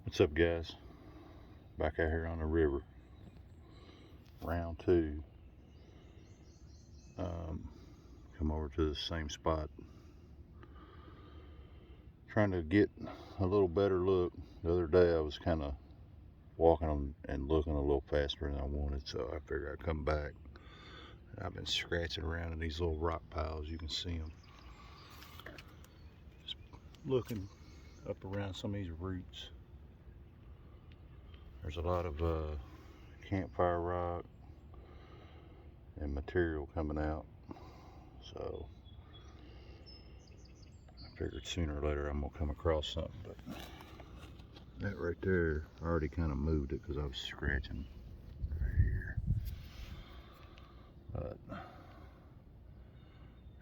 What's up, guys? Back out here on the river, round two. Come over to the same spot, trying to get a little better look. The other day I was kind of walking and looking a little faster than I wanted, so I figured I'd come back. I've been scratching around in these little rock piles. You can see them. Just looking up around some of these roots. There's a lot of campfire rock and material coming out, so I figured sooner or later I'm gonna come across something. But that right there, I already kind of moved it because I was scratching right here. But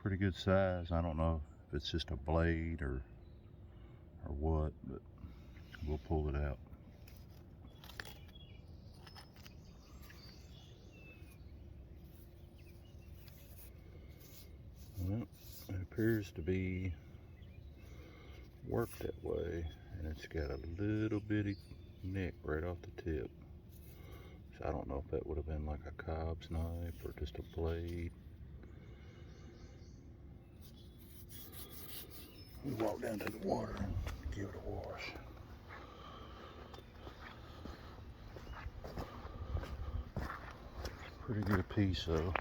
pretty good size. I don't know if it's just a blade or what, but we'll pull it out. Well, it appears to be worked that way, and it's got a little bitty nick right off the tip. So I don't know if that would have been like a Cobb's knife or just a blade. We walk down to the water and give it a wash. Pretty good piece though.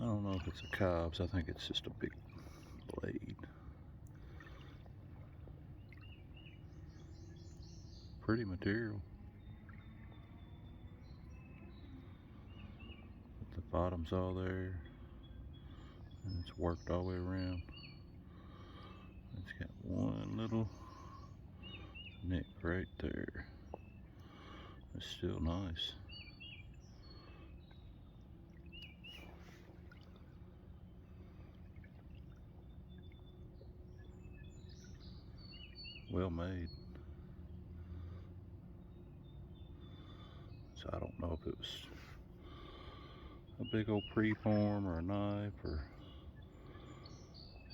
I don't know if it's a Cobb's. I think it's just a big blade. Pretty material. But the bottom's all there, and it's worked all the way around. It's got one little nick right there. It's still nice. Well made. So I don't know if it was a big old preform or a knife or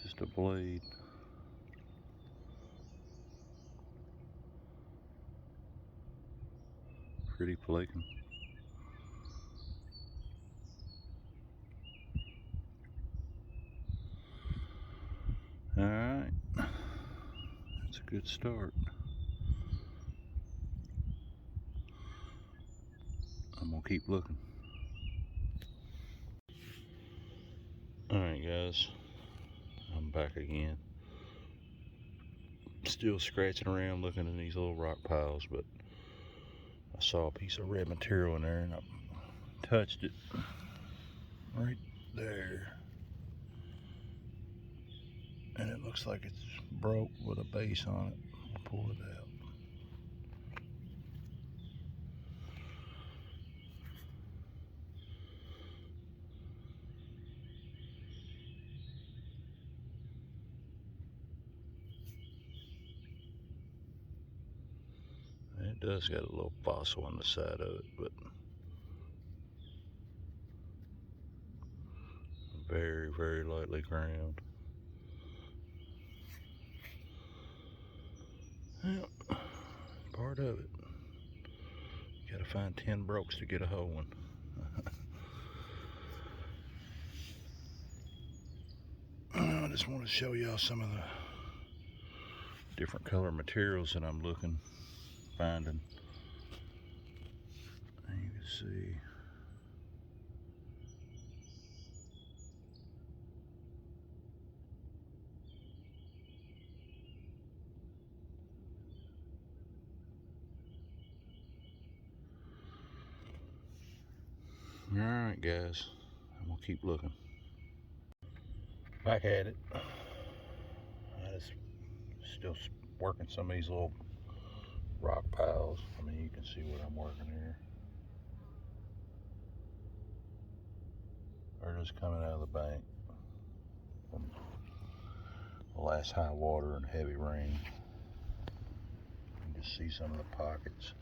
just a blade. Pretty flaking. Alright, that's a good start. I'm gonna keep looking. Alright guys, I'm back again. Still scratching around looking in these little rock piles, but I saw a piece of red material in there and I touched it right there. And it looks like it's broke with a base on it. I'll pull it out. It does got a little fossil on the side of it, but very, very lightly ground. Yep, part of it. Gotta find 10 brokes to get a whole one. I just want to show y'all some of the different color materials that I'm finding. And you can see alright guys, I'm gonna keep looking. Back at it. I just still working some of these little rock piles. I mean, you can see what I'm working here. They're just coming out of the bank from the last high water and heavy rain. You can just see some of the pockets.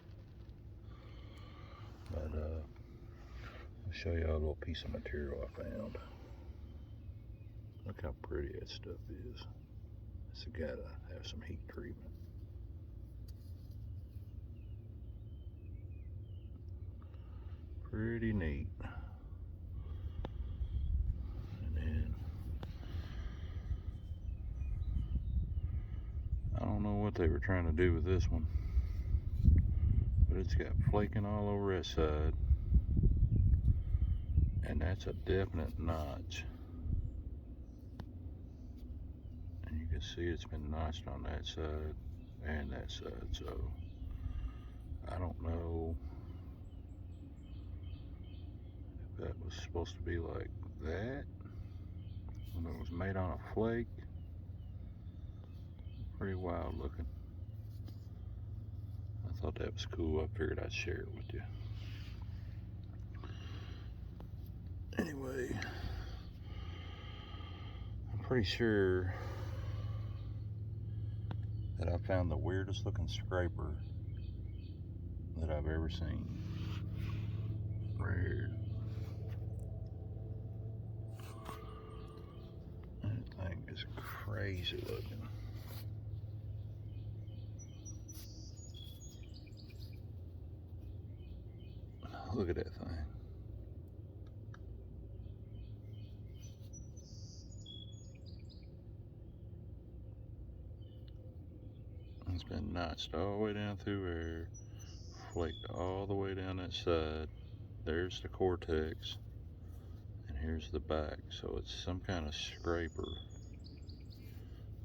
But I'll show you a little piece of material I found. Look how pretty that stuff is. It's gotta have some heat treatment. Pretty neat. And then I don't know what they were trying to do with this one, but it's got flaking all over that side, and that's a definite notch. And you can see it's been notched on that side and that side, so I don't know if that was supposed to be like that when it was made on a flake. Pretty wild looking. I thought that was cool. I figured I'd share it with you. Anyway, I'm pretty sure that I found the weirdest looking scraper that I've ever seen. Right here. That thing is crazy looking. Look at that thing. It's been notched all the way down through there, flaked all the way down that side. There's the cortex, and here's the back. So it's some kind of scraper.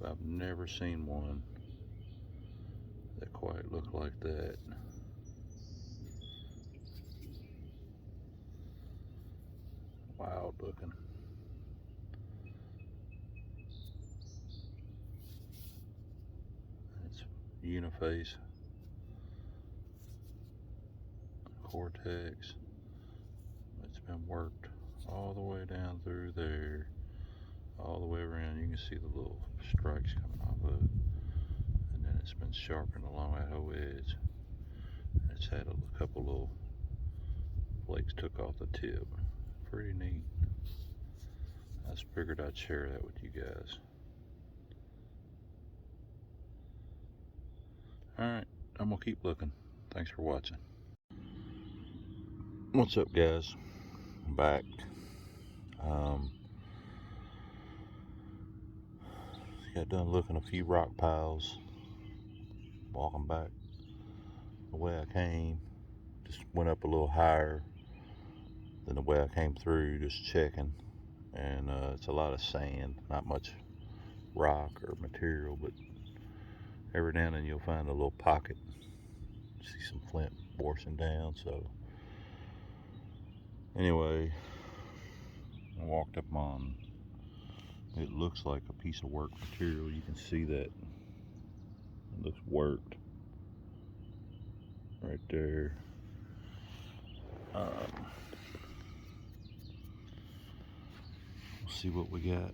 But I've never seen one that quite looked like that. Wild looking. It's uniface, cortex. It's been worked all the way down through there, all the way around. You can see the little strikes coming off of it, and then it's been sharpened along that whole edge. It's had a couple little flakes took off the tip. Pretty neat. I just figured I'd share that with you guys. Alright, I'm gonna keep looking. Thanks for watching. What's up, guys? I'm back. Got done looking a few rock piles, walking back the way I came. Just went up a little higher than the way I came through, just checking. And it's a lot of sand, not much rock or material, but every now and then you'll find a little pocket. See some flint washing down. So anyway, I walked up on, it looks like a piece of work material. You can see that it looks worked right there. We'll see what we got.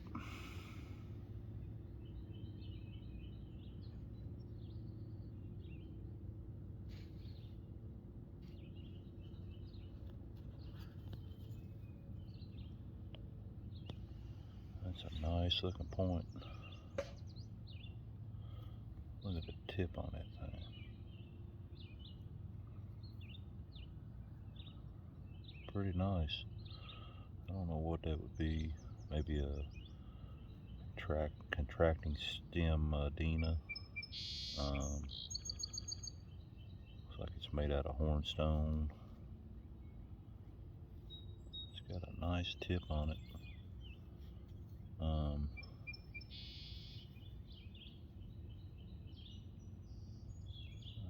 That's a nice looking point. Look at the tip on that thing. Pretty nice. I don't know what that would be. Maybe a contracting stem Dina. Looks like it's made out of hornstone. It's got a nice tip on it. I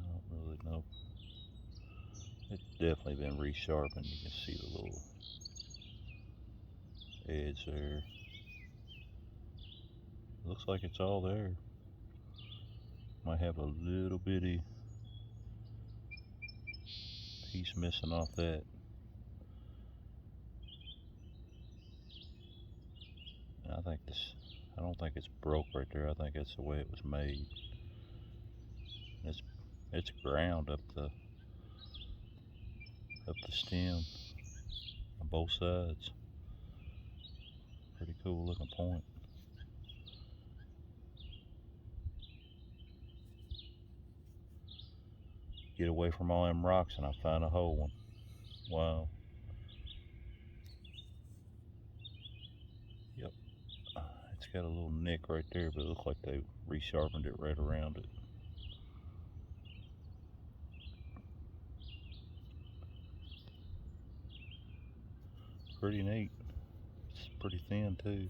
don't really know. It's definitely been resharpened. You can see the little edge there. Looks like it's all there. Might have a little bitty piece missing off that. I don't think it's broke right there. I think that's the way it was made. It's ground up the stem on both sides. Pretty cool looking point. Get away from all them rocks and I find a whole one. Wow. Yep. It's got a little nick right there, but it looks like they resharpened it right around it. Pretty neat. It's pretty thin too.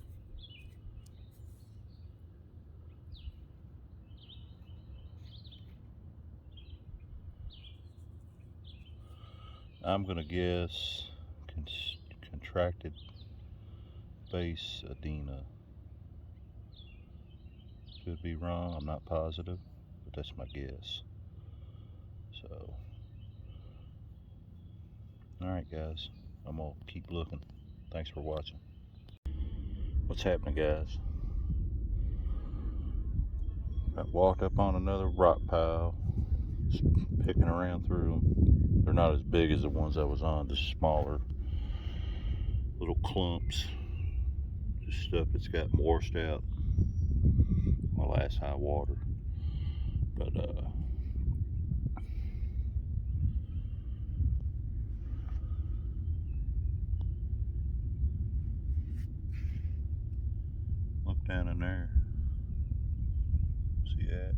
I'm gonna guess contracted base edema. Could be wrong, I'm not positive, but that's my guess. So, alright guys, I'm gonna keep looking. Thanks for watching. What's happening, guys? I walked up on another rock pile, just picking around through them. They're not as big as the ones I was on, just smaller little clumps. Just stuff that's got washed out my last high water. But look down in there. See that?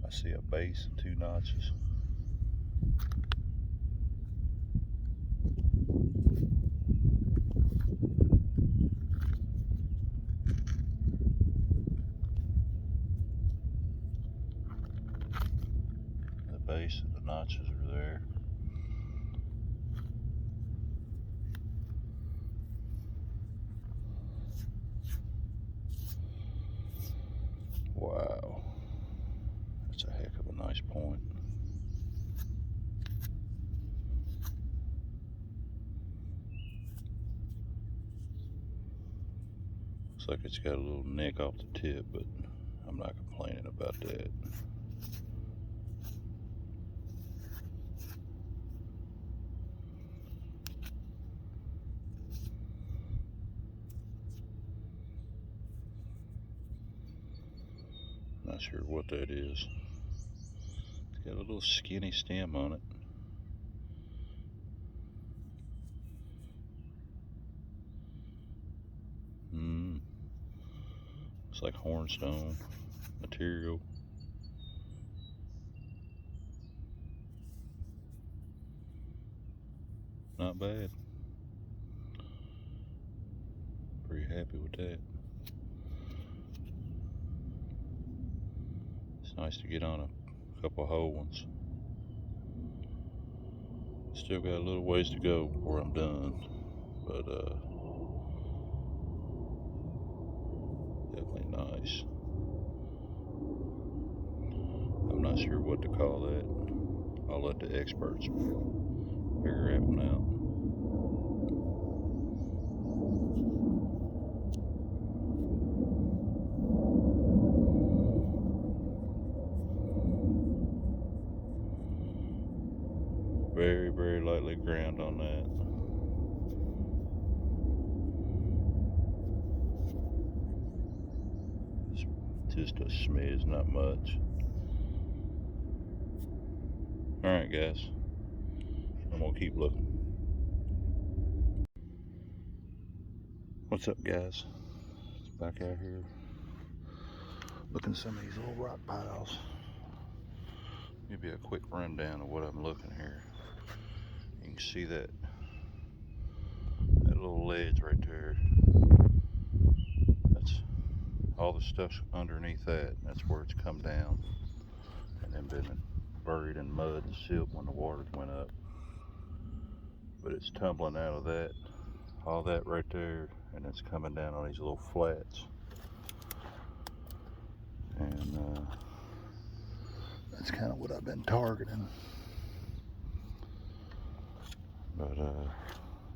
I see a base and 2 notches. The base and the notches are there. Wow. That's a heck of a nice point. Looks like it's got a little nick off the tip, but I'm not complaining about that. Not sure what that is. It's got a little skinny stem on it. Looks like hornstone material. Not bad. Pretty happy with that. It's nice to get on a couple whole ones. Still got a little ways to go before I'm done, but definitely nice. I'm not sure what to call that. I'll let the experts figure that one out. Very, very lightly ground on that. It's just a smidge, not much. Alright guys, I'm gonna keep looking. What's up guys? Back out here looking at some of these little rock piles. Give you a quick rundown of what I'm looking here. You can see that little ledge right there. That's all the stuff's underneath that. That's where it's come down and then been buried in mud and silt when the water went up. But it's tumbling out of that, all that right there, and it's coming down on these little flats. And that's kind of what I've been targeting. But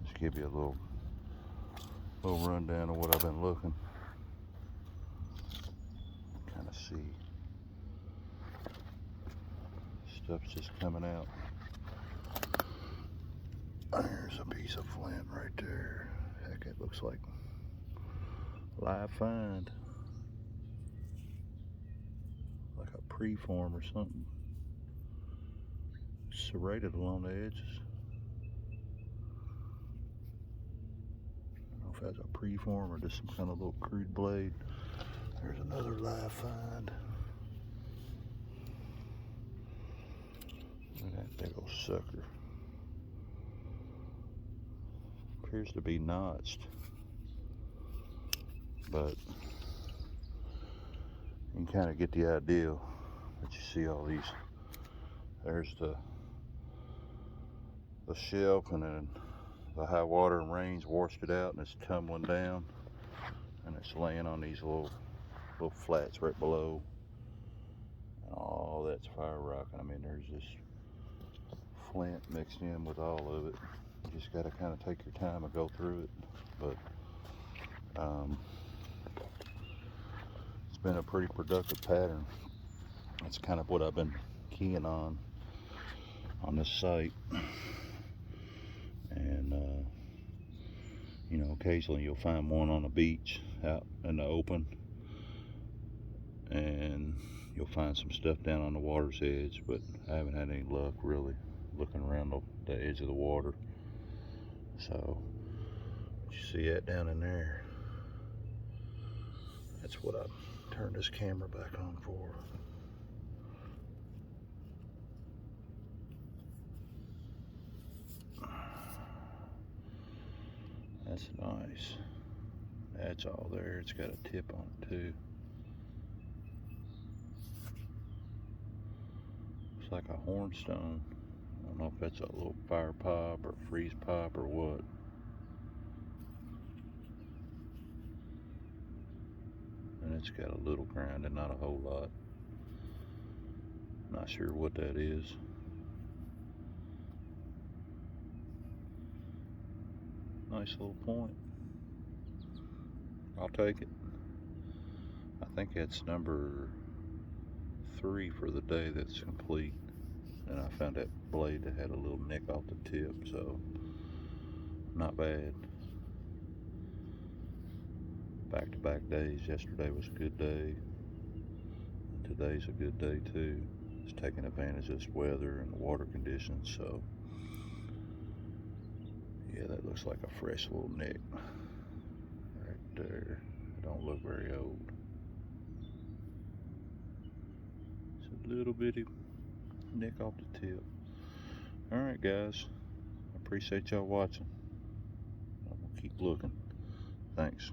just give you a little rundown of what I've been looking. Kind of see stuff's just coming out. There's a piece of flint right there. Heck, it looks like live find. Like a preform or something. Serrated along the edges. I don't know if that's a preform or just some kind of little crude blade. There's another live find. Look at that big old sucker. Appears to be notched, but you can kind of get the idea. But you see all these. There's the shelf, and then the high water and rains washed it out, and it's tumbling down, and it's laying on these little flats right below. And all that's fire rocking. I mean, there's this flint mixed in with all of it. You just got to kind of take your time and go through it. But it's been a pretty productive pattern. That's kind of what I've been keying on this site. And you know, occasionally you'll find one on the beach out in the open, and you'll find some stuff down on the water's edge, but I haven't had any luck really looking around the edge of the water. So you see that down in there, that's what I turned this camera back on for. That's nice. That's all there. It's got a tip on it too. Looks like a hornstone. I don't know if that's a little fire pop or freeze pop or what. And it's got a little grinding, not a whole lot. Not sure what that is. Nice little point. I'll take it. I think that's number 3 for the day that's complete. And I found that blade that had a little nick off the tip, so not bad. Back-to-back days. Yesterday was a good day. Today's a good day too. Just taking advantage of this weather and the water conditions. So yeah, that looks like a fresh little nick right there. It don't look very old. It's a little bitty nick off the tip. Alright guys, I appreciate y'all watching. I'm gonna keep looking. Thanks.